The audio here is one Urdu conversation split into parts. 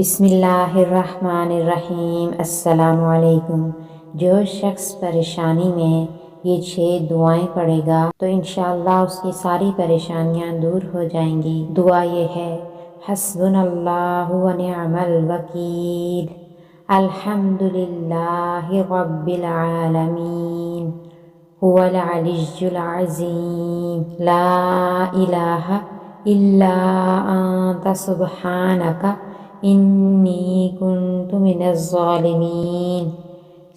بسم اللہ الرحمن الرحیم۔ السلام علیکم۔ جو شخص پریشانی میں یہ 6 دعائیں پڑھے گا تو انشاءاللہ اس کی ساری پریشانیاں دور ہو جائیں گی۔ دعا یہ ہے: حسبنا اللہ و نعم الوکیل، الحمدللہ رب العالمین، هو العلی العظیم، لا الہ الا انت سبحانک انی کنت من الظالمین،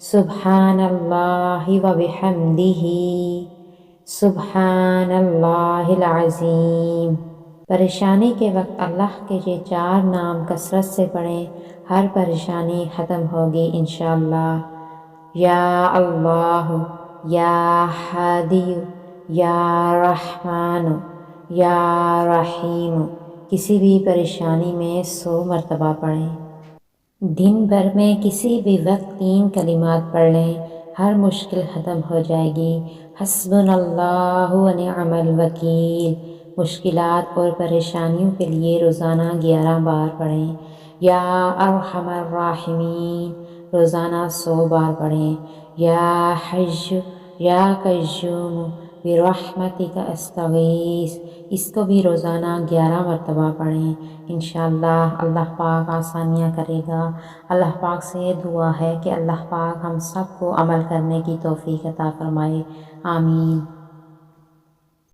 سبحان اللہ و بحمدہ، سبحان اللہ العظیم۔ پریشانی کے وقت اللہ کے یہ 4 نام کثرت سے پڑھیں، ہر پریشانی ختم ہوگی انشاءاللہ۔ یا اللہ، یا ہادی، یا رحمان، یا رحیم۔ کسی بھی پریشانی میں 100 مرتبہ پڑھیں۔ دن بھر میں کسی بھی وقت 3 کلمات پڑھ لیں، ہر مشکل ختم ہو جائے گی۔ حسبنا اللہ و نعم الوکیل۔ مشکلات اور پریشانیوں کے لیے روزانہ 11 بار پڑھیں۔ یا ارحم الراحمین، روزانہ 100 بار پڑھیں۔ یا حی یا قیوم برحمتک استغیث، اس کو بھی روزانہ 11 مرتبہ پڑھیں۔ انشاءاللہ اللہ پاک آسانیاں کرے گا۔ اللہ پاک سے دعا ہے کہ اللہ پاک ہم سب کو عمل کرنے کی توفیق عطا فرمائے۔ آمین۔